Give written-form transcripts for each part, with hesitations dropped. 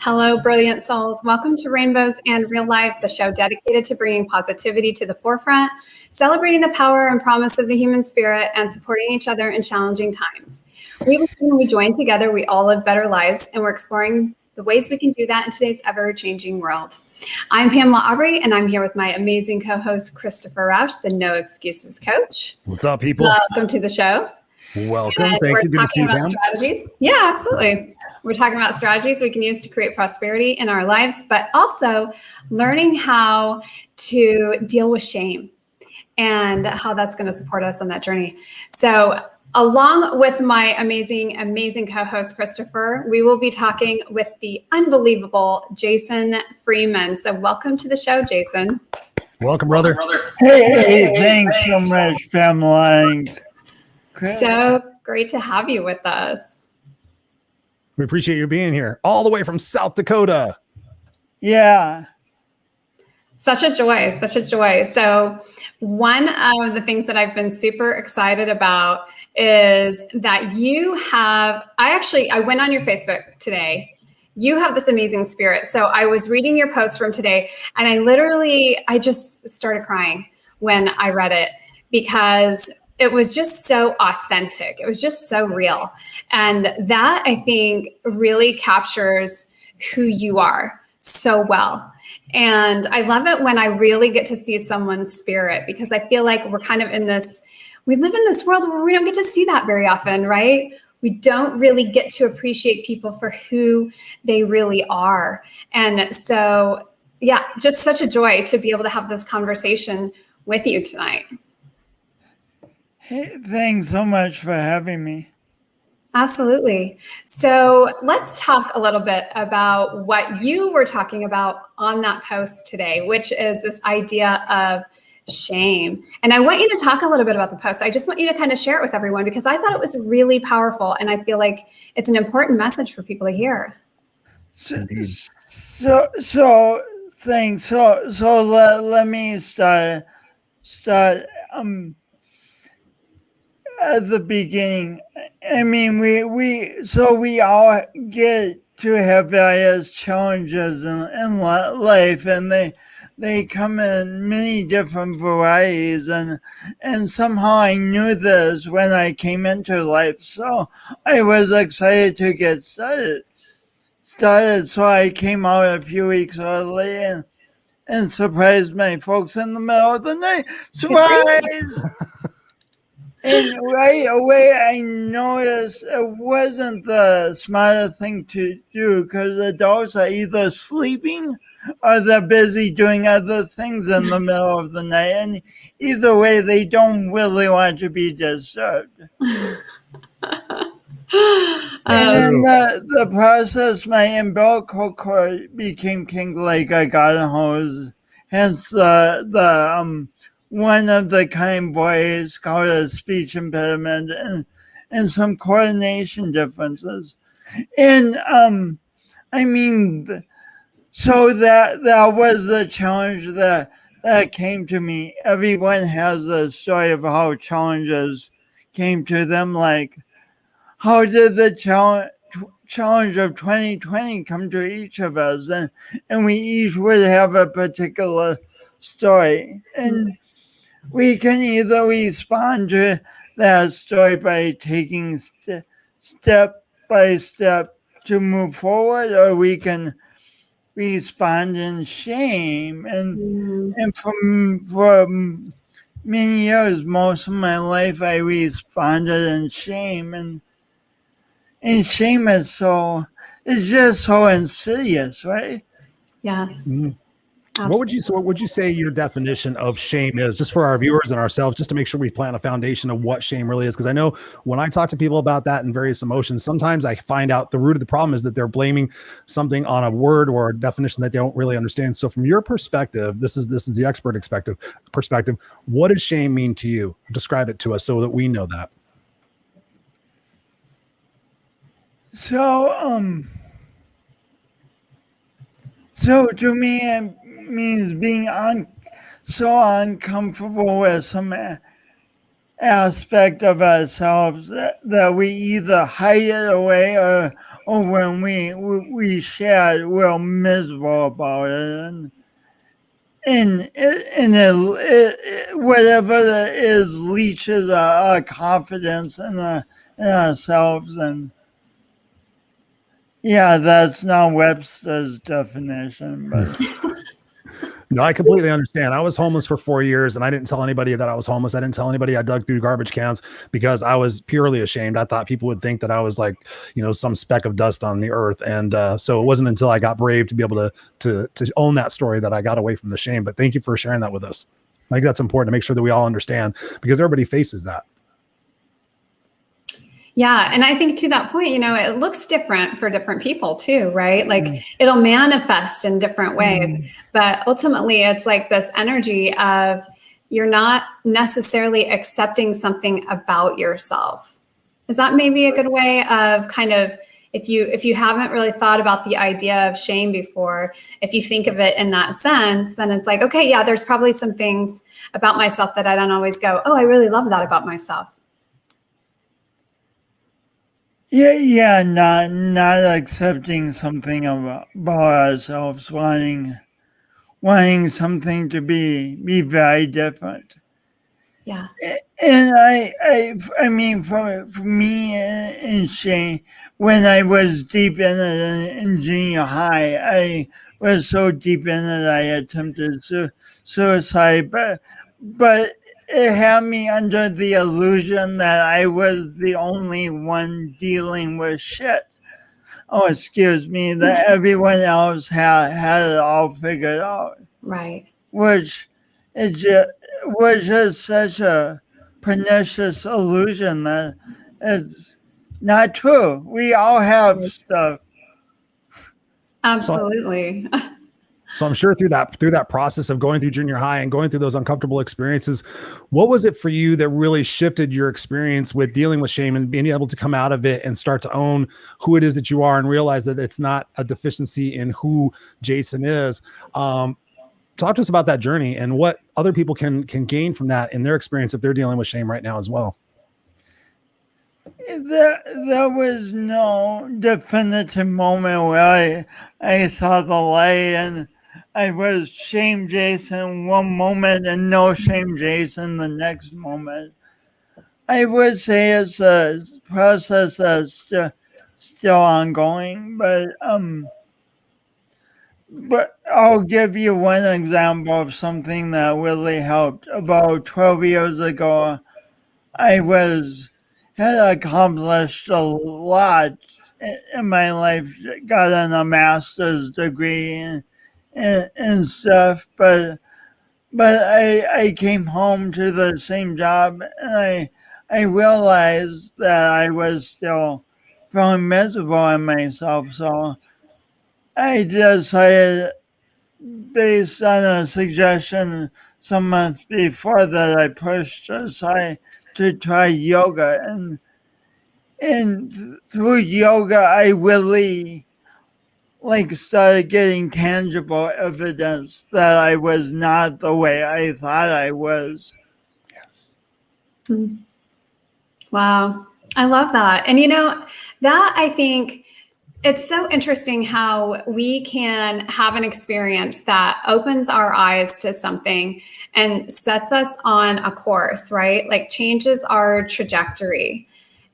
Hello, brilliant souls. Welcome to Rainbows and Real Life, the show dedicated to bringing positivity to the forefront, celebrating the power and promise of the human spirit, and supporting each other in challenging times. When we join together, we all live better lives, and we're exploring the ways we can do that in today's ever-changing world. I'm Pamela Aubrey, and I'm here with my amazing co-host, Christopher Rausch, the No Excuses Coach. What's up, people? Welcome to the show. Welcome. And Thank you. Good to see you, Pam. Strategies. Yeah, absolutely. We're talking about strategies we can use to create prosperity in our lives, but also learning how to deal with shame and how that's going to support us on that journey. So along with my amazing co-host, Christopher, we will be talking with the unbelievable Jason Freeman. So welcome to the show, Jason. Welcome, brother. Hey, thanks so much, Pamela. So great to have you with us. We appreciate you being here all the way from South Dakota. Yeah. Such a joy, such a joy. So one of the things that I've been super excited about is that you have, I went on your Facebook today. You have this amazing spirit. So I was reading your post from today and I just started crying when I read it because it was just so authentic. It was just so real. And that, I think, really captures who you are so well. And I love it when I really get to see someone's spirit, because I feel like we're kind of we live in this world where we don't get to see that very often, right? We don't really get to appreciate people for who they really are. And so, yeah, just such a joy to be able to have this conversation with you tonight. Hey, thanks so much for having me. Absolutely. So let's talk a little bit about what you were talking about on that post today, which is this idea of shame. And I want you to talk a little bit about the post. I just want you to kind of share it with everyone because I thought it was really powerful. And I feel like it's an important message for people to hear. So thanks. So let me start at the beginning. I mean, we all get to have various challenges in life, and they come in many different varieties, and somehow I knew this when I came into life, so I was excited to get started. So I came out a few weeks early and surprised my folks in the middle of the night. Surprise! And right away, I noticed it wasn't the smartest thing to do because adults are either sleeping or they're busy doing other things in the middle of the night. And either way, they don't really want to be disturbed. And in the process, my umbilical cord became kinky like a garden hose. Hence one of the kind boys called a speech impediment and some coordination differences. And I mean, so that was the challenge that came to me. Everyone has a story of how challenges came to them. Like, how did the challenge of 2020 come to each of us? And we each would have a particular story. And we can either respond to that story by taking step by step to move forward, or we can respond in shame. And for many years, most of my life, I responded in shame. And shame is just so insidious, right? Yes. Mm-hmm. What would you say your definition of shame is, just for our viewers and ourselves, just to make sure we plant a foundation of what shame really is? Because I know when I talk to people about that and various emotions, sometimes I find out the root of the problem is that they're blaming something on a word or a definition that they don't really understand. So from your perspective, this is the expert perspective. What does shame mean to you? Describe it to us so that we know that. So to me, it means being so uncomfortable with some aspect of ourselves that we either hide it away or when we shared, we're miserable about it, and whatever that is leaches our confidence in ourselves. And yeah, that's not Webster's definition, but No, I completely understand. I was homeless for 4 years and I didn't tell anybody that I was homeless. I didn't tell anybody I dug through garbage cans because I was purely ashamed. I thought people would think that I was like, some speck of dust on the earth. And so it wasn't until I got brave to be able to own that story that I got away from the shame. But thank you for sharing that with us. I think that's important to make sure that we all understand because everybody faces that. Yeah. And I think to that point, it looks different for different people too, right? Like it'll manifest in different ways, but ultimately it's like this energy of you're not necessarily accepting something about yourself. Is that maybe a good way of kind of, if you haven't really thought about the idea of shame before, if you think of it in that sense, then it's like, okay, yeah, there's probably some things about myself that I don't always go, oh, I really love that about myself. Yeah, not accepting something about ourselves, wanting something to be very different. Yeah. And I mean, for me in shame, when I was deep in it in junior high, I was so deep in it, I attempted suicide, but it had me under the illusion that I was the only one dealing with shit. Oh, excuse me, that everyone else had it all figured out. Right. Which was just such a pernicious illusion that it's not true. We all have stuff. Absolutely. So I'm sure through that process of going through junior high and going through those uncomfortable experiences, what was it for you that really shifted your experience with dealing with shame and being able to come out of it and start to own who it is that you are and realize that it's not a deficiency in who Jason is? Talk to us about that journey and what other people can gain from that in their experience if they're dealing with shame right now as well. There was no definitive moment where I saw the light and I was shame Jason one moment and no shame Jason the next moment. I would say it's a process that's still ongoing, but I'll give you one example of something that really helped. About 12 years ago, I had accomplished a lot in my life, gotten a master's degree and stuff, but I came home to the same job and I realized that I was still feeling miserable in myself, so I decided, based on a suggestion some months before, that I pushed aside to try yoga, and through yoga I really started getting tangible evidence that I was not the way I thought I was. Yes. Wow. I love that. And that I think it's so interesting how we can have an experience that opens our eyes to something and sets us on a course, right? Like changes our trajectory.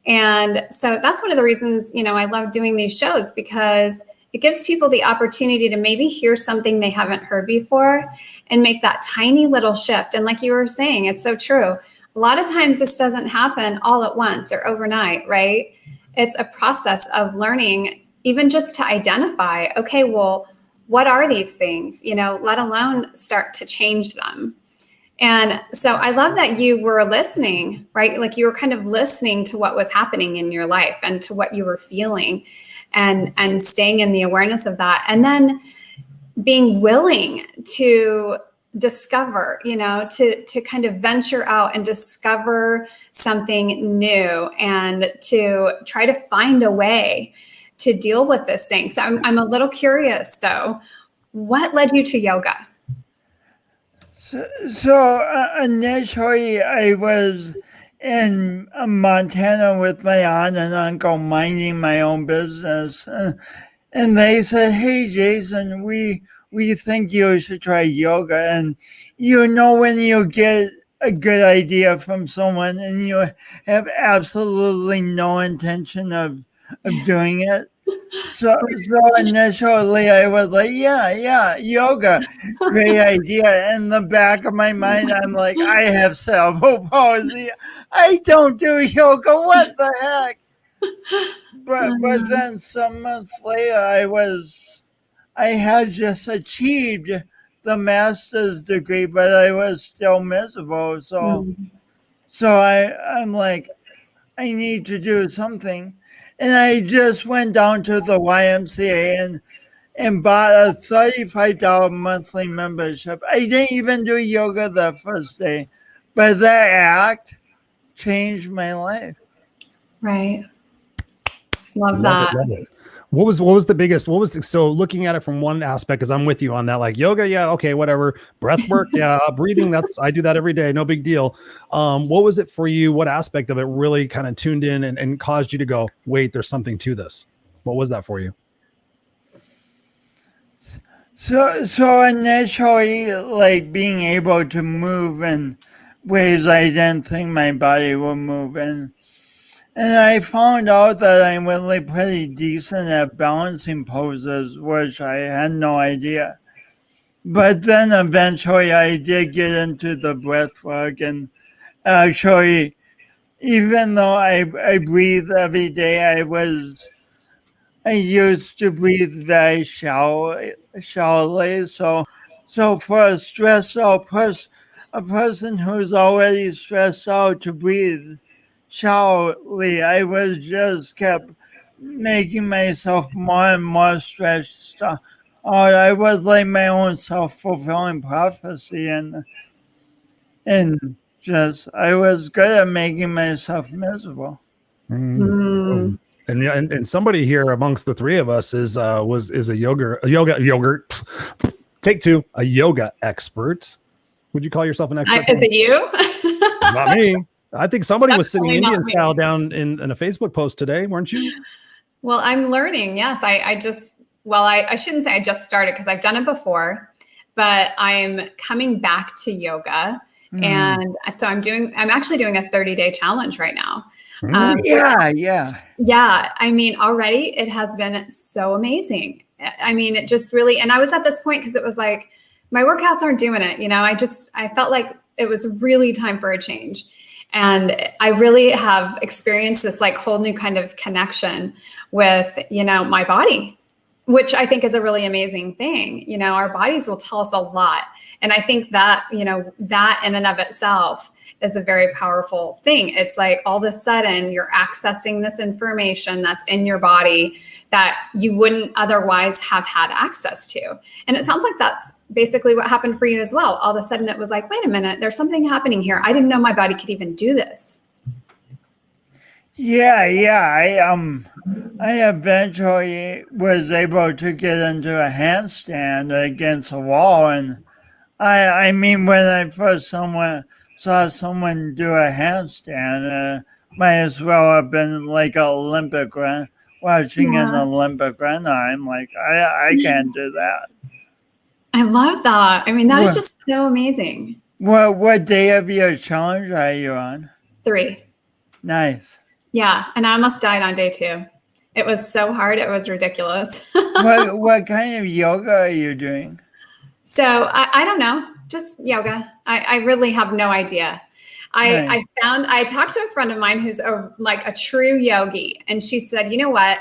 And so that's one of the reasons, I love doing these shows, because it gives people the opportunity to maybe hear something they haven't heard before and make that tiny little shift. And like you were saying, it's so true. A lot of times this doesn't happen all at once or overnight, right? It's a process of learning, even just to identify, okay, well, what are these things, let alone start to change them. And so I love that you were listening, right? Like you were kind of listening to what was happening in your life and to what you were feeling and staying in the awareness of that. And then being willing to discover, to kind of venture out and discover something new and to try to find a way to deal with this thing. So I'm a little curious though, what led you to yoga? So initially I was in Montana with my aunt and uncle minding my own business. And they said, "Hey, Jason, we think you should try yoga." And when you get a good idea from someone and you have absolutely no intention of doing it. So initially I was like, yeah, yoga, great idea. In the back of my mind, I'm like, I have cerebral palsy. I don't do yoga. What the heck? But then some months later, I had just achieved the master's degree, but I was still miserable. So I'm like, I need to do something. And I just went down to the YMCA and bought a $35 monthly membership. I didn't even do yoga the first day, but that act changed my life. Right. Love that. Love it. What was the biggest, so looking at it from one aspect, because I'm with you on that, like yoga, yeah, okay, whatever. Breath work, yeah, breathing, I do that every day, no big deal. What was it for you? What aspect of it really kind of tuned in and caused you to go, wait, there's something to this? What was that for you? So initially, like being able to move in ways I didn't think my body would move in. And I found out that I'm really pretty decent at balancing poses, which I had no idea. But then eventually I did get into the breath work, and actually, even though I breathe every day, I used to breathe very shallowly. So for a stressed out a person who's already stressed out to breathe shallowly, I was just kept making myself more and more stressed out. I was like my own self-fulfilling prophecy, and just I was good at making myself miserable. Mm. And somebody here amongst the three of us is a yoga take two, a yoga expert. Would you call yourself an expert? Is it you? Not me. I think somebody was sitting Indian style down in a Facebook post today, weren't you? Well, I'm learning. Yes, I shouldn't say I just started because I've done it before, but I'm coming back to yoga. And so I'm actually doing a 30-day challenge right now. Yeah. I mean, already it has been so amazing. I mean, it just really, and I was at this point because it was like, my workouts aren't doing it. I felt like it was really time for a change. And I really have experienced this like whole new kind of connection with, my body, which I think is a really amazing thing. Our bodies will tell us a lot. And I think that, that in and of itself is a very powerful thing. It's like all of a sudden you're accessing this information that's in your body that you wouldn't otherwise have had access to. And it sounds like that's basically what happened for you as well. All of a sudden it was like, wait a minute, there's something happening here. I didn't know my body could even do this. Yeah. I eventually was able to get into a handstand against a wall. And I mean, when I first saw someone do a handstand, might as well have been like an Olympic run, watching an Olympic runner. I'm like, I can't do that. I love that. I mean, that is just so amazing. What day of your challenge are you on? 3. Nice. Yeah, and I almost died on day 2. It was so hard. It was ridiculous. What kind of yoga are you doing? So I don't know, just yoga. I really have no idea. I talked to a friend of mine who's like a true yogi, and she said, you know what?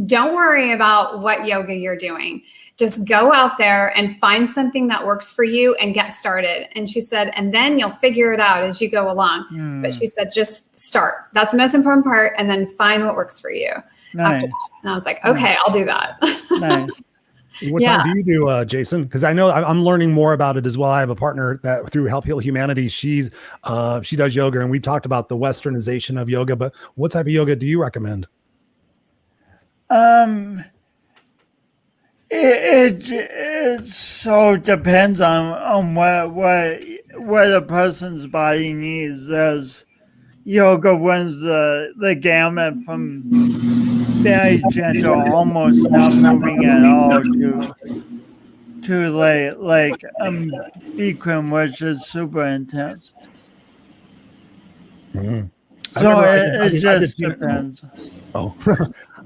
Don't worry about what yoga you're doing. Just go out there and find something that works for you and get started. And she said, and then you'll figure it out as you go along. But she said, just start. That's the most important part. And then find what works for you. Nice. And I was like, okay, I'll do that. Nice. What time do you do, Jason? Because I know I'm learning more about it as well. I have a partner that through Help Heal Humanity, she does yoga, and we talked about the westernization of yoga. But what type of yoga do you recommend? It so depends on what a person's body needs. yoga runs the gamut from very gentle, almost not moving at all, to like Bikram, which is super intense. Mm-hmm. So it just depends. Oh,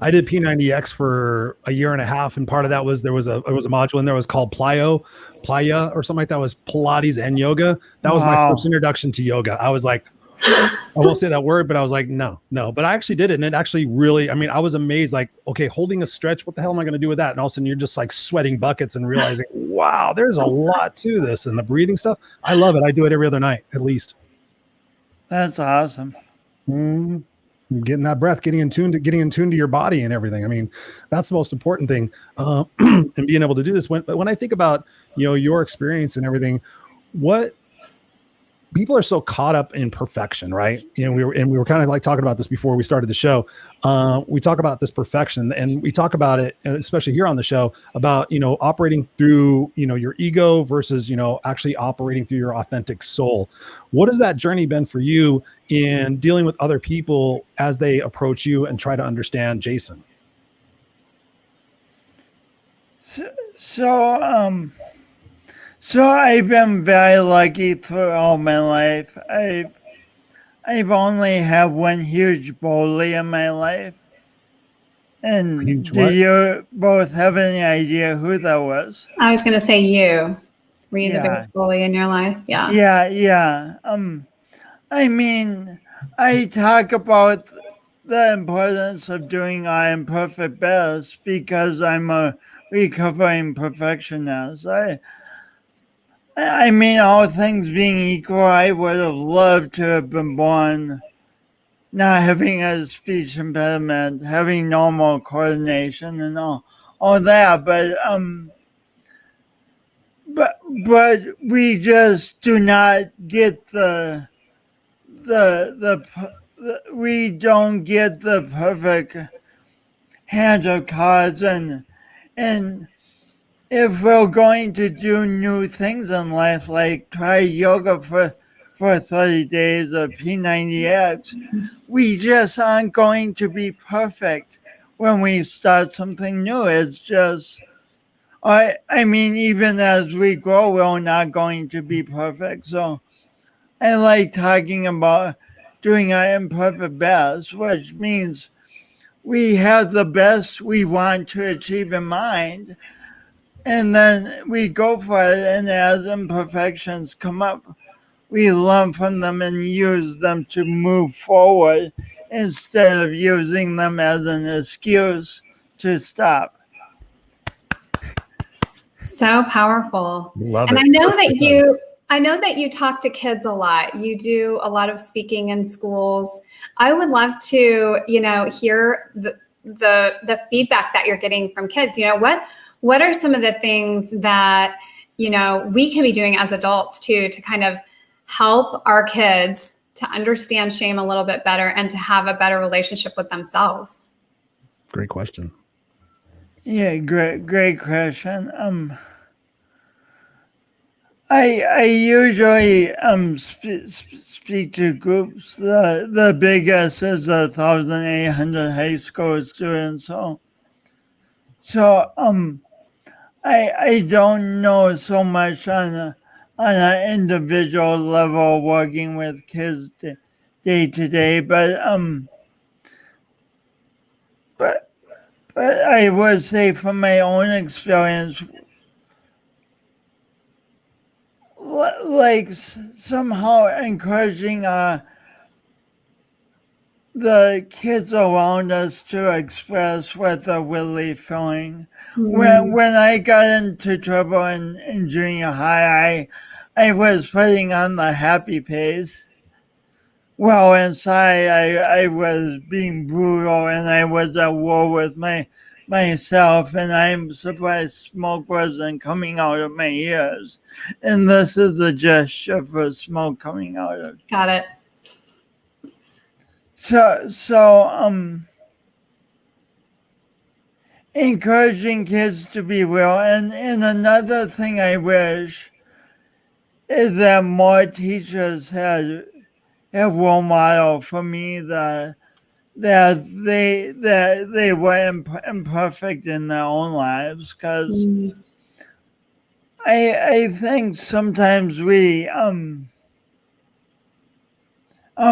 I did P90X for a year and a half, and part of that was there was a module in there was called Playa or something like that. It was Pilates and yoga. That was my first introduction to yoga. I was like, I won't say that word, but I was like, no. But I actually did it, and it actually really, I mean, I was amazed. Like, okay, holding a stretch, what the hell am I going to do with that? And all of a sudden, you're just like sweating buckets and realizing, wow, there's a lot to this, and the breathing stuff. I love it. I do it every other night, at least. That's awesome. Getting that breath, getting in tune to your body and everything. I mean, that's the most important thing. And being able to do this. When I think about, your experience and everything, what people are so caught up in perfection, right? We were kind of like talking about this before we started the show. We talk about this perfection, and we talk about it, especially here on the show, about, operating through, your ego versus, actually operating through your authentic soul. What has that journey been for you in dealing with other people as they approach you and try to understand Jason? So I've been very lucky throughout my life. I've only had one huge bully in my life. And do you both have any idea who that was? I was going to say you. Were you the biggest bully in your life? Yeah. Yeah. I mean, I talk about the importance of doing My Imperfect best because I'm a recovering perfectionist. I mean, all things being equal, I would have loved to have been born not having a speech impediment, having normal coordination and all that, but we just do not get we don't get the perfect hand of cards, and if we're going to do new things in life, like try yoga for 30 days or P90X, we just aren't going to be perfect when we start something new. It's just, I mean, even as we grow, we're not going to be perfect. So I like talking about doing our imperfect best, which means we have the best we want to achieve in mind. And then we go for it, and as imperfections come up, we learn from them and use them to move forward instead of using them as an excuse to stop. So powerful. Love and it. I know that you talk to kids a lot. You do a lot of speaking in schools. I would love to, hear the feedback that you're getting from kids. What are some of the things that, we can be doing as adults too, to kind of help our kids to understand shame a little bit better and to have a better relationship with themselves? Great question. Yeah, great question. I usually speak to groups. The biggest is 1,800 high school students. So I don't know so much on an individual level working with kids day to day, but I would say from my own experience, like somehow encouraging the kids around us to express what they're really feeling. Mm-hmm. When I got into trouble in junior high, I was putting on the happy face. Well, inside I was being brutal, and I was at war with myself, and I'm surprised smoke wasn't coming out of my ears. And this is the gesture for smoke coming out of. Got it. So encouraging kids to be real. And another thing I wish is that more teachers had role model for me that they were imperfect in their own lives, because I think sometimes we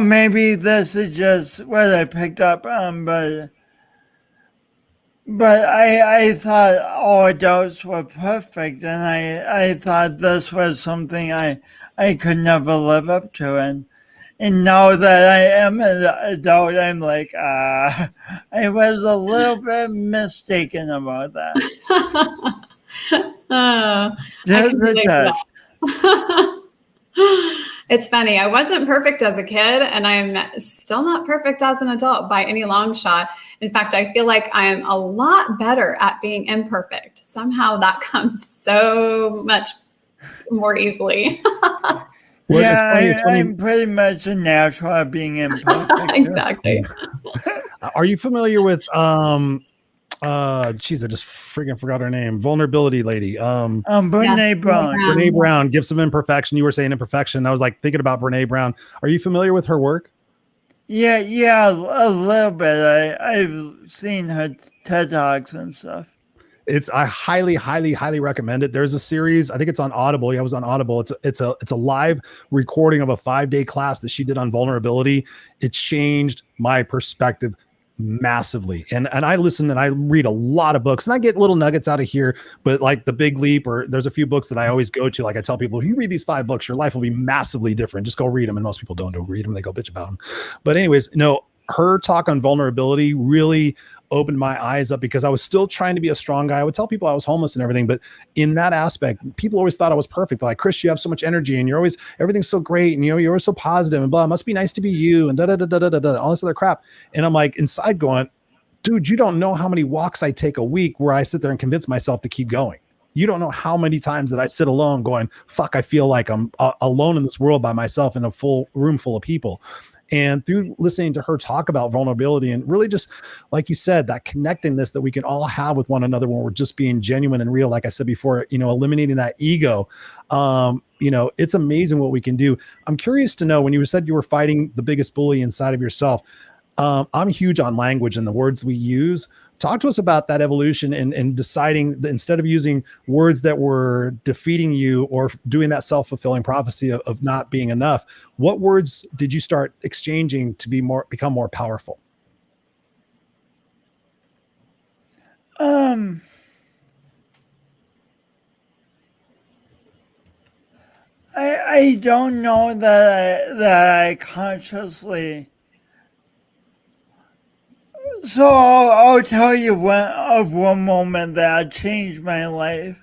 maybe this is just what I picked up on, but I thought all adults were perfect, and I thought this was something I could never live up to. And now that I am an adult, I'm like, I was a little bit mistaken about that. I Just can a relate to touch. that. It's funny. I wasn't perfect as a kid, and I'm still not perfect as an adult by any long shot. In fact, I feel like I am a lot better at being imperfect. Somehow that comes so much more easily. Well, Yeah, it's funny. I'm pretty much a natural at being imperfect. Exactly. Are you familiar with geez, I just freaking forgot her name. Vulnerability lady. Brene Brown. Brene Brown, Gifts of Imperfection. You were saying imperfection. I was like thinking about Brene Brown. Are you familiar with her work? Yeah, a little bit. I've seen her TED Talks and stuff. I highly recommend it. There's a series, I think it's on Audible. Yeah, it was on Audible. It's a live recording of a 5-day class that she did on vulnerability. It changed my perspective massively. And I listen and I read a lot of books and I get little nuggets out of here, but like The Big Leap, or there's a few books that I always go to. Like I tell people, if you read these 5 books, your life will be massively different. Just go read them. And most people don't read them. They go bitch about them. But anyways, her talk on vulnerability really opened my eyes up, because I was still trying to be a strong guy. I would tell people I was homeless and everything, but in that aspect, people always thought I was perfect. Like, Chris, you have so much energy and everything's so great. And you're always so positive and blah, it must be nice to be you and all this other crap. And I'm like inside going, dude, you don't know how many walks I take a week where I sit there and convince myself to keep going. You don't know how many times that I sit alone going, fuck, I feel like I'm alone in this world by myself in a full room full of people. And through listening to her talk about vulnerability and really just, like you said, that connectedness that we can all have with one another when we're just being genuine and real, like I said before, eliminating that ego, it's amazing what we can do. I'm curious to know, when you said you were fighting the biggest bully inside of yourself, I'm huge on language and the words we use. Talk to us about that evolution and deciding that instead of using words that were defeating you or doing that self-fulfilling prophecy of not being enough, what words did you start exchanging to become more powerful? I don't know that I consciously. So I'll tell you one moment that changed my life.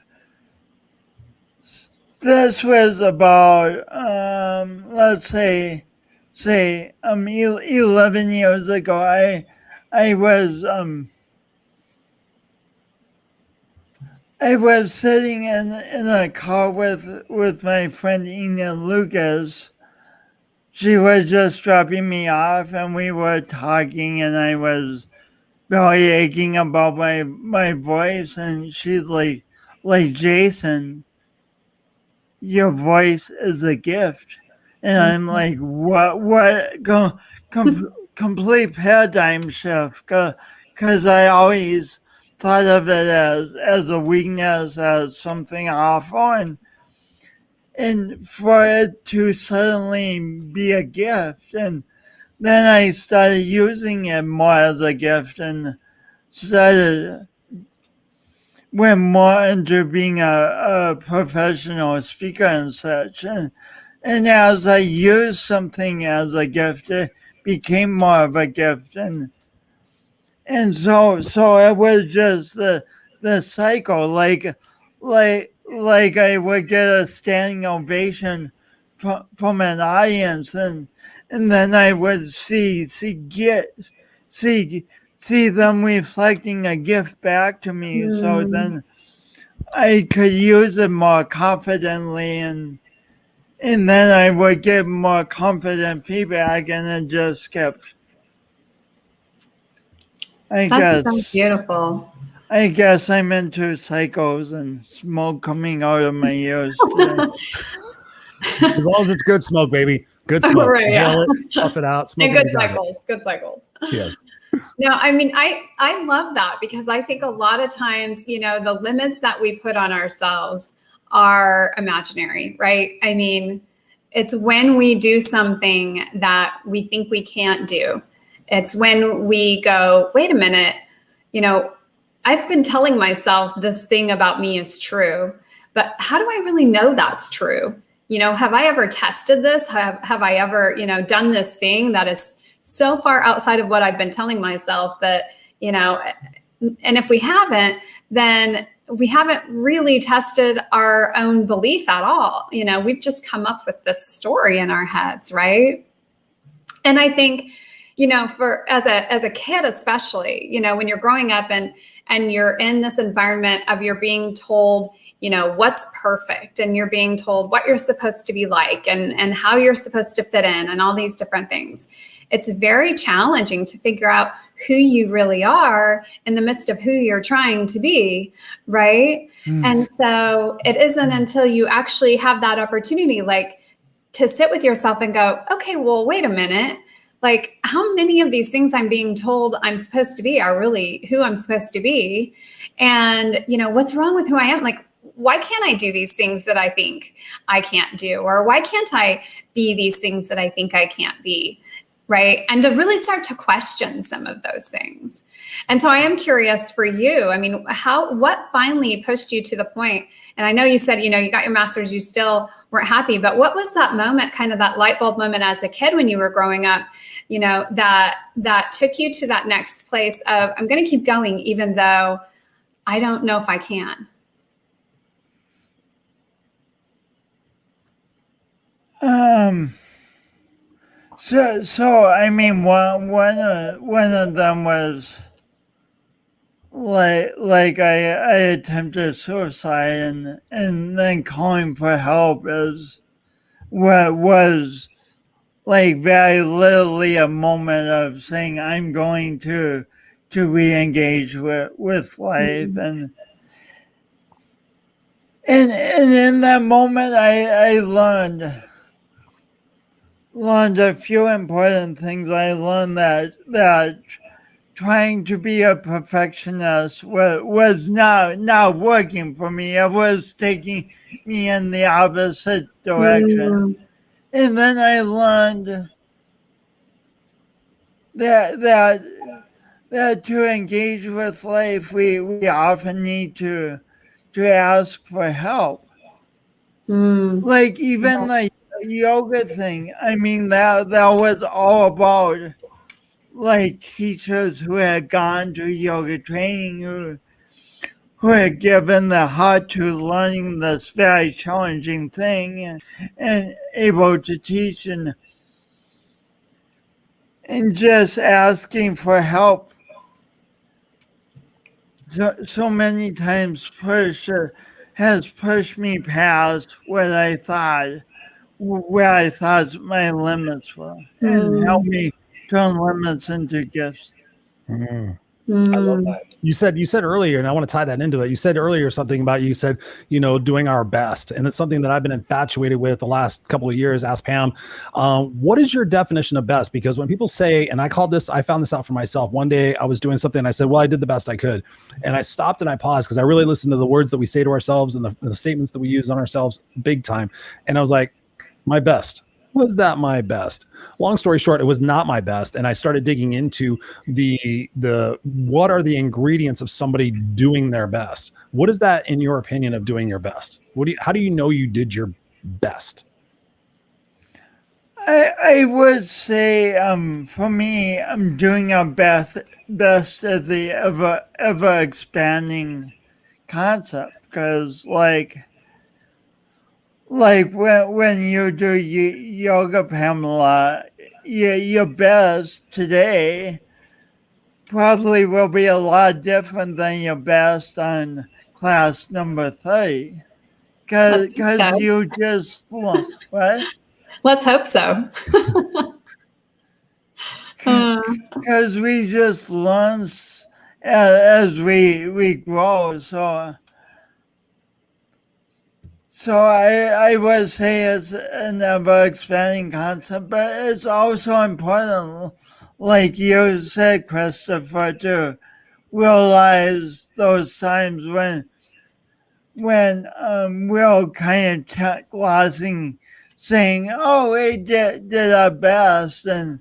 This was about let's say 11 years ago. I was sitting in a car with my friend Ina Lucas. She was just dropping me off, and we were talking, and I was really aching about my voice, and she's like, Jason, your voice is a gift. And I'm like, what? Complete paradigm shift, because I always thought of it as a weakness, as something awful, and for it to suddenly be a gift. And then I started using it more as a gift and went more into being a professional speaker and such. And as I used something as a gift, it became more of a gift. And so it was just the cycle, like I would get a standing ovation from an audience, and then I would see them reflecting a gift back to me. So then I could use it more confidently, and then I would get more confident feedback, and it just kept. That's beautiful. I guess I'm into cycles and smoke coming out of my ears today. As long as it's good smoke, baby. Good smoke. Right, Inhale it, puff it out, smoke And it. good cycles. Good cycles. Yes. No, I mean, I love that, because I think a lot of times, the limits that we put on ourselves are imaginary, right? I mean, it's when we do something that we think we can't do. It's when we go, wait a minute, I've been telling myself this thing about me is true, but how do I really know that's true? Have I ever tested this? Have I ever, done this thing that is so far outside of what I've been telling myself that, and if we haven't, then we haven't really tested our own belief at all. We've just come up with this story in our heads, right? And I think, for as a kid, especially, when you're growing up and you're in this environment of you're being told, what's perfect, and you're being told what you're supposed to be like and how you're supposed to fit in and all these different things. It's very challenging to figure out who you really are in the midst of who you're trying to be, right? And so it isn't until you actually have that opportunity, like, to sit with yourself and go, okay, well, wait a minute. Like, how many of these things I'm being told I'm supposed to be are really who I'm supposed to be? And, what's wrong with who I am? Like, why can't I do these things that I think I can't do? Or why can't I be these things that I think I can't be? Right. And to really start to question some of those things. And so I am curious for you. I mean, what finally pushed you to the point? And I know you said, you got your master's, you still weren't happy, but what was that moment, kind of that light bulb moment as a kid when you were growing up, that took you to that next place of, I'm going to keep going, even though I don't know if I can? So I mean, one of them was like I attempted suicide, and then calling for help is what was like very literally a moment of saying I'm going to re-engage with life. And in that moment I learned a few important things. I learned that trying to be a perfectionist was not working for me. It was taking me in the opposite direction. And then I learned that to engage with life, we often need to ask for help. Like even the yoga thing, I mean, that was all about like teachers who had gone to yoga training, who had given the heart to learning this very challenging thing, and able to teach, and just asking for help so many times has pushed me past where I thought my limits were, and helped me turn limits into gifts. I love that. You said earlier, and I want to tie that into it. You said earlier something about, doing our best. And it's something that I've been infatuated with the last couple of years. Ask Pam, what is your definition of best? Because when people say, and I found this out for myself. One day I was doing something and I said, well, I did the best I could. And I stopped and I paused because I really listened to the words that we say to ourselves and the statements that we use on ourselves big time. And I was like, my best. Was that my best? Long story short, it was not my best. And I started digging into the what are the ingredients of somebody doing their best? What is that, in your opinion, of doing your best? How do you know you did your best? I would say, for me, I'm doing our best at the ever expanding concept, because like when you do yoga, Pamela, your best today probably will be a lot different than your best on class number 30, because you just what? Let's hope so. Because we just learn as we grow. So I would say it's an ever-expanding concept, but it's also important, like you said, Christopher, to realize those times when we're kind of glossing, saying, "Oh, we did our best," and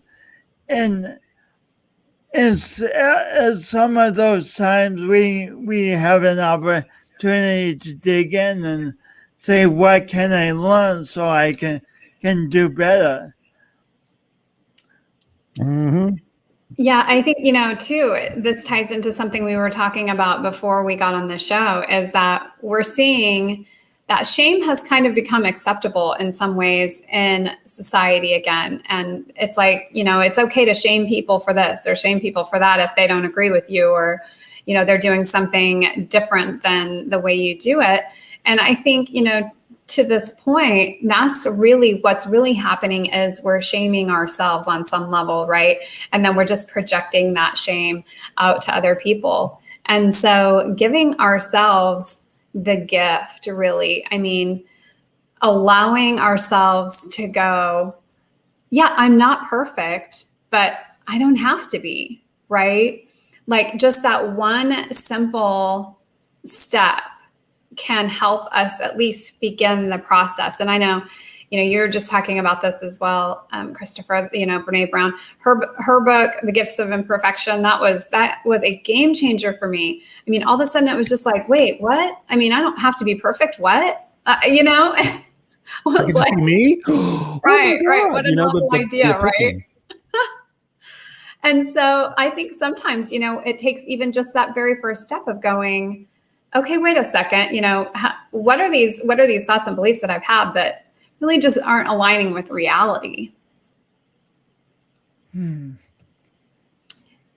it's some of those times we have an opportunity to dig in and say, what can I learn so I can do better? Mm-hmm. Yeah, I think, too, this ties into something we were talking about before we got on the show, is that we're seeing that shame has kind of become acceptable in some ways in society again. And it's like, it's okay to shame people for this or shame people for that if they don't agree with you, or, they're doing something different than the way you do it. And I think, to this point, that's really what's really happening, is we're shaming ourselves on some level, right? And then we're just projecting that shame out to other people. And so giving ourselves the gift, really, allowing ourselves to go, yeah, I'm not perfect, but I don't have to be, right? Like just that one simple step can help us at least begin the process. And I know, you're just talking about this as well, Christopher, Brene Brown, her book, The Gifts of Imperfection, that was a game changer for me. All of a sudden it was just like, wait, what? I don't have to be perfect. What? I was like, me? Right. What a novel idea, the right? And so I think sometimes, it takes even just that very first step of going, okay, wait a second, what are these thoughts and beliefs that I've had that really just aren't aligning with reality? And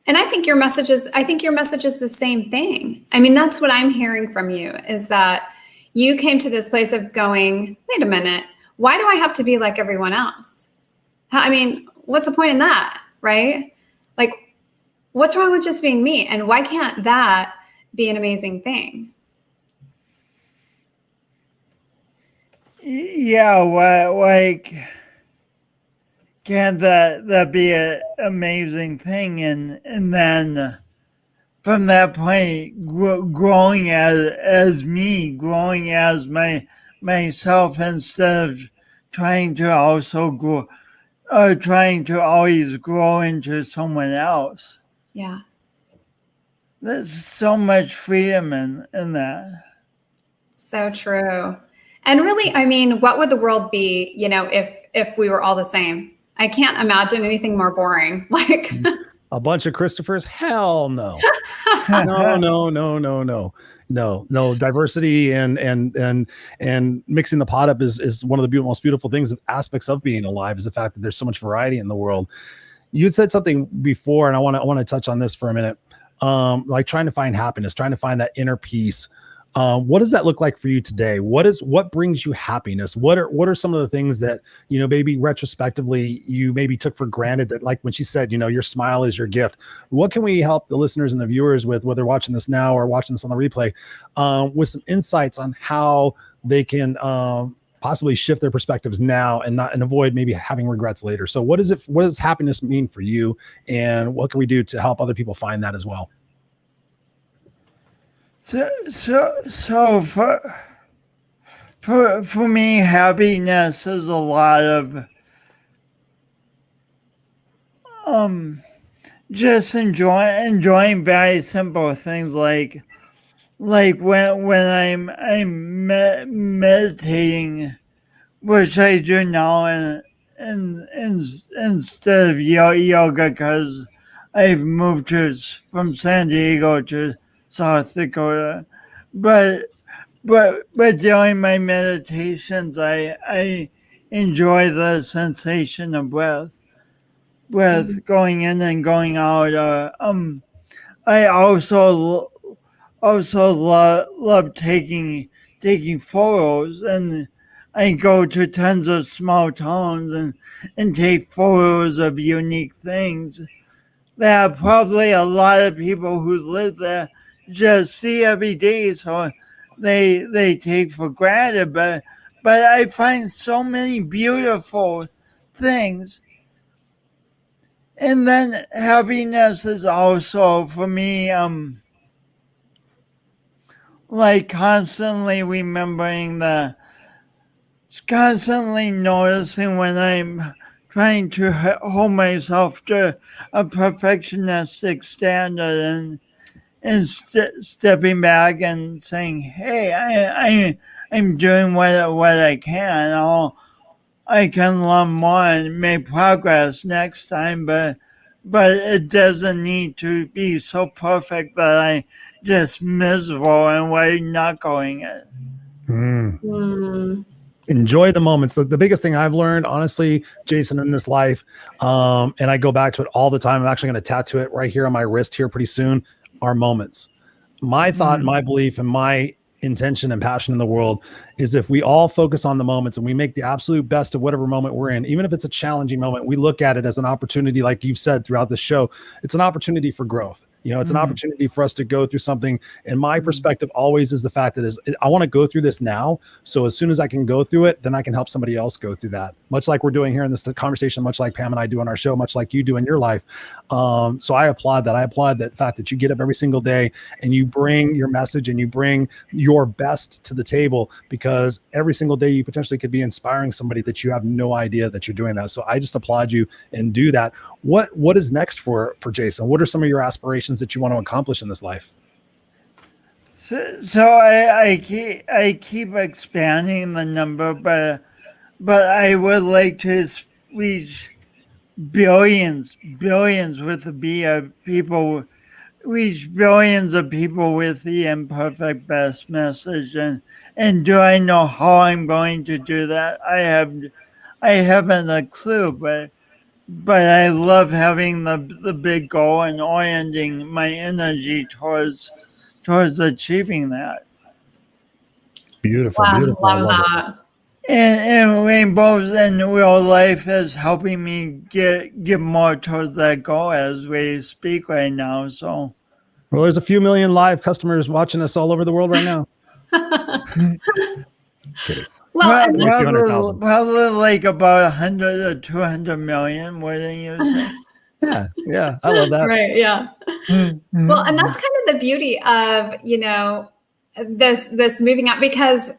I think your message is the same thing. That's what I'm hearing from you, is that you came to this place of going, wait a minute, why do I have to be like everyone else? What's the point in that, right? Like, what's wrong with just being me? And why can't that be an amazing thing? Yeah, like, can't that be an amazing thing? And then from that point, growing as me, growing as myself, instead of trying to also grow, trying to always grow into someone else. Yeah. There's so much freedom in that. So true. And really, what would the world be, if we were all the same? I can't imagine anything more boring. Like a bunch of Christophers? Hell no. No. Diversity and mixing the pot up is one of the most beautiful things, aspects of being alive, is the fact that there's so much variety in the world. You had said something before, and I want to touch on this for a minute. Like trying to find happiness, trying to find that inner peace. What does that look like for you today? What brings you happiness? What are some of the things that, maybe retrospectively you maybe took for granted, that, like when she said, your smile is your gift? What can we help the listeners and the viewers with, whether watching this now or watching this on the replay, with some insights on how they can possibly shift their perspectives now and avoid maybe having regrets later? So what does happiness mean for you, and what can we do to help other people find that as well? So for me, happiness is a lot of just enjoying very simple things, like when I'm meditating, which I do now, and instead of yoga, because I've moved from San Diego to South Dakota, but during my meditations, I enjoy the sensation of breath going in and going out. I also love taking photos, and I go to tons of small towns and take photos of unique things that probably a lot of people who live there just see every day. So they take for granted. But I find so many beautiful things. And then happiness is also for me like constantly noticing when I'm trying to hold myself to a perfectionistic standard and stepping back and saying, hey, I'm doing what I can. I can learn more and make progress next time, but it doesn't need to be so perfect that I just miserable and white knuckling it. Enjoy the moments. The biggest thing I've learned, honestly, Jason, in this life, and I go back to it all the time. I'm actually going to tattoo it right here on my wrist here pretty soon, are moments. My thought, my belief, and my intention and passion in the world is if we all focus on the moments and we make the absolute best of whatever moment we're in, even if it's a challenging moment, we look at it as an opportunity, like you've said throughout the show, it's an opportunity for growth. It's an opportunity for us to go through something. And my perspective always is the fact that I want to go through this now. So as soon as I can go through it, then I can help somebody else go through that. Much like we're doing here in this conversation, much like Pam and I do on our show, much like you do in your life. So I applaud that. I applaud that fact that you get up every single day and you bring your message and you bring your best to the table, because every single day you potentially could be inspiring somebody that you have no idea that you're doing that. So I just applaud you and do that. What is next for Jason? What are some of your aspirations that you want to accomplish in this life? So I keep expanding the number, but I would like to reach billions with the B of people, reach billions of people with the imperfect best message. And do I know how I'm going to do that? I haven't a clue, but I love having the big goal and orienting my energy towards achieving that. Beautiful, Wow, beautiful. love that. And rainbows in real life is helping me get more towards that goal as we speak right now. So, well, there's a few million live customers watching us all over the world right now. Kidding. Well, probably like about 100 or 200 million, wouldn't you say? Yeah, I love that. Right, yeah. Well, and that's kind of the beauty of, this moving up, because,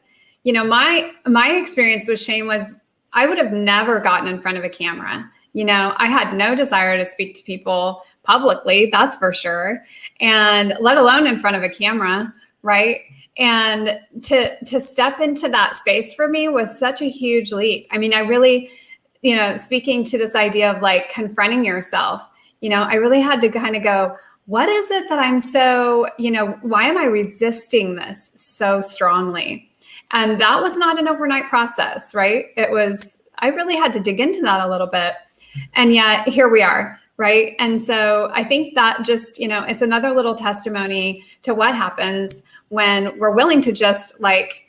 my experience with shame was I would have never gotten in front of a camera. I had no desire to speak to people publicly, that's for sure, and let alone in front of a camera, right? And to step into that space for me was such a huge leap. I mean, I really, speaking to this idea of like confronting yourself, I really had to kind of go, what is it that I'm so, why am I resisting this so strongly? And that was not an overnight process, right? I really had to dig into that a little bit. And yet here we are, right? And so I think that just, it's another little testimony to what happens when we're willing to just like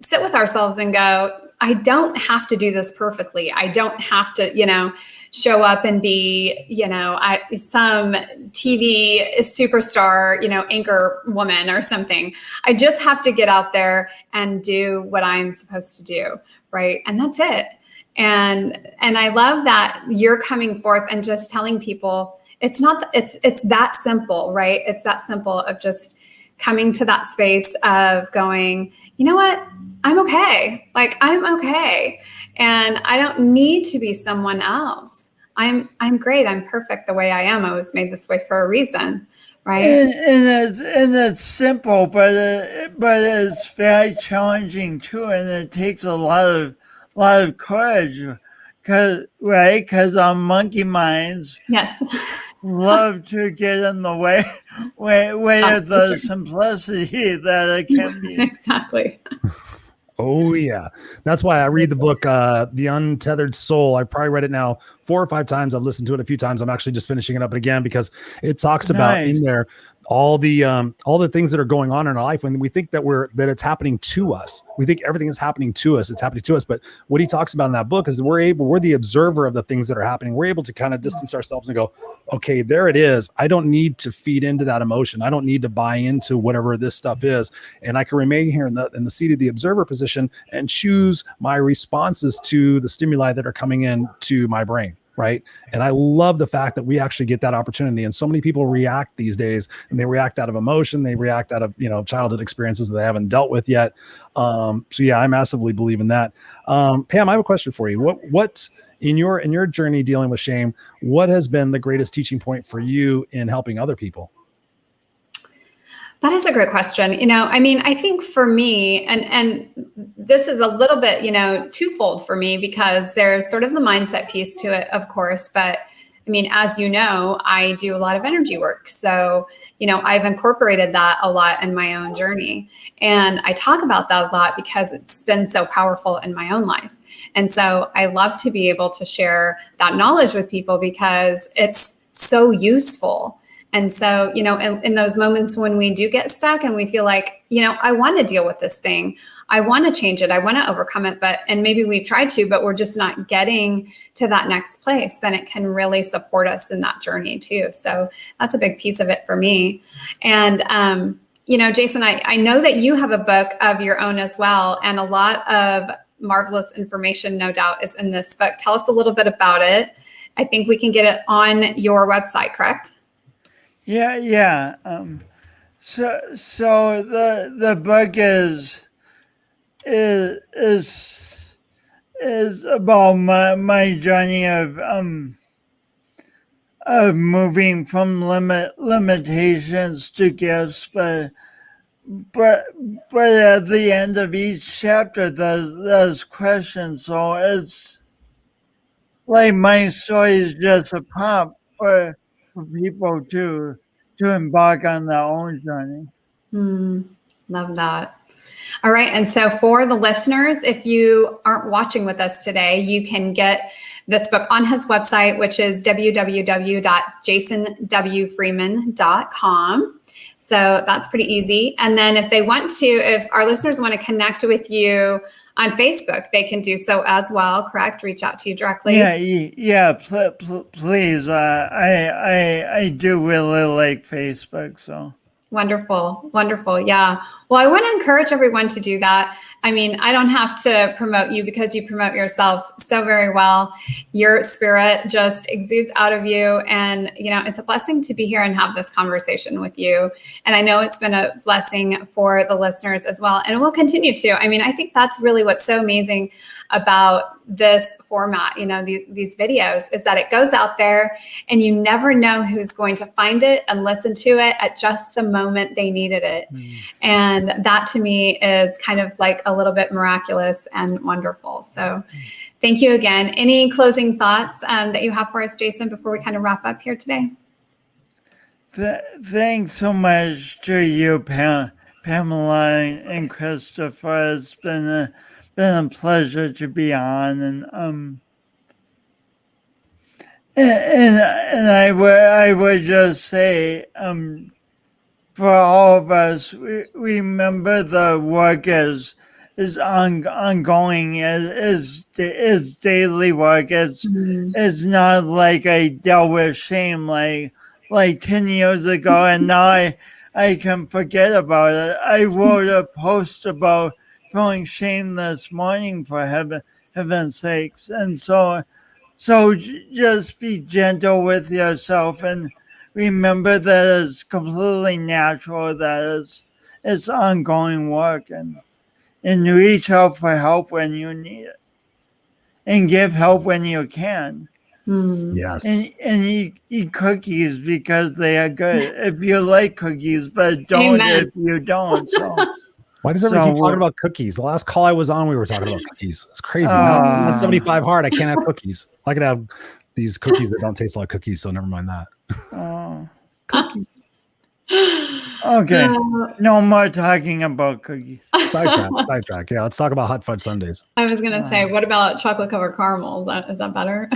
sit with ourselves and go, I don't have to do this perfectly. I don't have to, show up and be, some TV superstar, anchor woman or something. I just have to get out there and do what I'm supposed to do. Right. And that's it. And I love that you're coming forth and just telling people it's that simple, right? It's that simple of just coming to that space of going, you know what? I'm okay. Like, I'm okay. And I don't need to be someone else. I'm great. I'm perfect the way I am. I was made this way for a reason. Right. And it's simple, but it's very challenging too. And it takes a lot of courage, because our monkey minds, yes, love to get in the way of the simplicity that it can be. Exactly. Oh yeah, that's why I read the book, The Untethered Soul. I've probably read it now 4 or 5 times. I've listened to it a few times. I'm actually just finishing it up again because it talks about in there all the things that are going on in our life, when we think that it's happening to us, we think everything is happening to us. It's happening to us. But what he talks about in that book is we're the observer of the things that are happening. We're able to kind of distance ourselves and go, okay, there it is. I don't need to feed into that emotion. I don't need to buy into whatever this stuff is. And I can remain here in the seat of the observer position and choose my responses to the stimuli that are coming in to my brain. Right. And I love the fact that we actually get that opportunity. And so many people react these days, and they react out of emotion. They react out of, childhood experiences that they haven't dealt with yet. So yeah, I massively believe in that. Pam, I have a question for you. What in your journey dealing with shame, what has been the greatest teaching point for you in helping other people? That is a great question. I think for me, and this is a little bit, twofold for me, because there's sort of the mindset piece to it, of course. But as you know, I do a lot of energy work. So, I've incorporated that a lot in my own journey. And I talk about that a lot because it's been so powerful in my own life. And so I love to be able to share that knowledge with people because it's so useful. And so, in those moments when we do get stuck and we feel like, I want to deal with this thing, I want to change it, I want to overcome it, and maybe we've tried to, but we're just not getting to that next place, then it can really support us in that journey too. So that's a big piece of it for me. And, Jason, I know that you have a book of your own as well, and a lot of marvelous information, no doubt, is in this book. Tell us a little bit about it. I think we can get it on your website, correct? Yeah. So the book is about my journey of moving from limitations to gifts, but at the end of each chapter there's questions. So it's like my story is just a prompt for people to embark on their own journey. Love that. All right. And so for the listeners, if you aren't watching with us today, you can get this book on his website, which is www.jasonwfreeman.com. So that's pretty easy. And then if our listeners want to connect with you on Facebook, they can do so as well, correct? Reach out to you directly. Yeah. Please. I do really like Facebook. So wonderful. Yeah. Well, I want to encourage everyone to do that. I don't have to promote you because you promote yourself so very well. Your spirit just exudes out of you. And, it's a blessing to be here and have this conversation with you. And I know it's been a blessing for the listeners as well. And we'll continue to. I think that's really what's so amazing about this format, these videos, is that it goes out there and you never know who's going to find it and listen to it at just the moment they needed it. And that to me is kind of like a little bit miraculous and wonderful. So thank you again. Any closing thoughts that you have for us, Jason, before we kind of wrap up here today? Thanks so much to you, Pamela and Christopher. It's been a pleasure to be on, and I would just say, for all of us, remember the work is ongoing, is daily work. It's not like I dealt with shame like 10 years ago, and now I can forget about it. I wrote a post about feeling shame this morning, for heaven's sakes. And so just be gentle with yourself and remember that it's completely natural, that it's ongoing work, and reach out for help when you need it, and give help when you can. Yes. And eat cookies because they are good if you like cookies, but don't if you don't. So why does everybody keep talking about cookies? The last call I was on, we were talking about cookies. It's crazy. I'm at 75 hard. I can't have cookies. I could have these cookies that don't taste like cookies, so never mind that. Cookies. Okay. No more talking about cookies. Sidetrack. Yeah, let's talk about hot fudge sundaes. I was going to say, what about chocolate covered caramels? Is that better?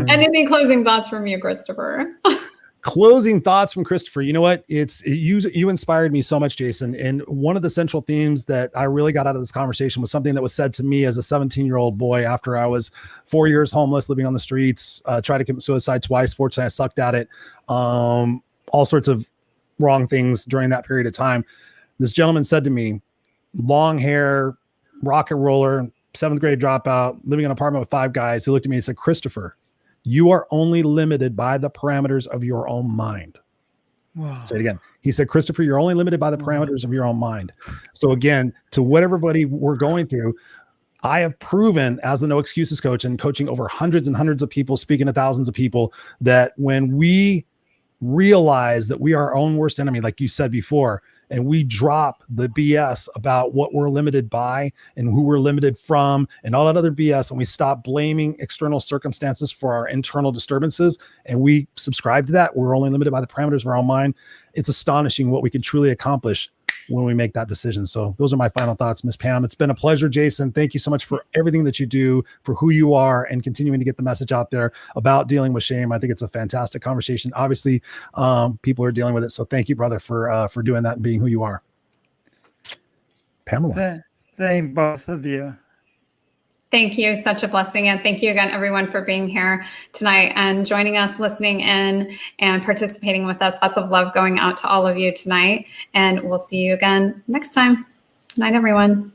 Any closing thoughts from you, Christopher? Closing thoughts from Christopher. You know what? You inspired me so much, Jason. And one of the central themes that I really got out of this conversation was something that was said to me as a 17-year-old boy after I was 4 years homeless, living on the streets, tried to commit suicide twice. Fortunately, I sucked at it. All sorts of wrong things during that period of time. This gentleman said to me, long hair, rock and roller, 7th grade dropout, living in an apartment with 5 guys. He looked at me and said, Christopher, you are only limited by the parameters of your own mind. Wow. Say it again. He said, Christopher, you're only limited by the parameters of your own mind. So again, to what everybody we're going through, I have proven as the No Excuses coach and coaching over hundreds and hundreds of people, speaking to thousands of people, that when we realize that we are our own worst enemy, like you said before, and we drop the BS about what we're limited by and who we're limited from and all that other BS, and we stop blaming external circumstances for our internal disturbances, and we subscribe to that, we're only limited by the parameters of our own mind. It's astonishing what we can truly accomplish when we make that decision. So those are my final thoughts, Miss Pam. It's been a pleasure, Jason. Thank you so much for everything that you do, for who you are, and continuing to get the message out there about dealing with shame. I think it's a fantastic conversation. Obviously, people are dealing with it. So thank you, brother, for doing that and being who you are. Pamela. Thank both of you. Thank you. Such a blessing. And thank you again, everyone, for being here tonight and joining us, listening in and participating with us. Lots of love going out to all of you tonight. And we'll see you again next time. Good night, everyone.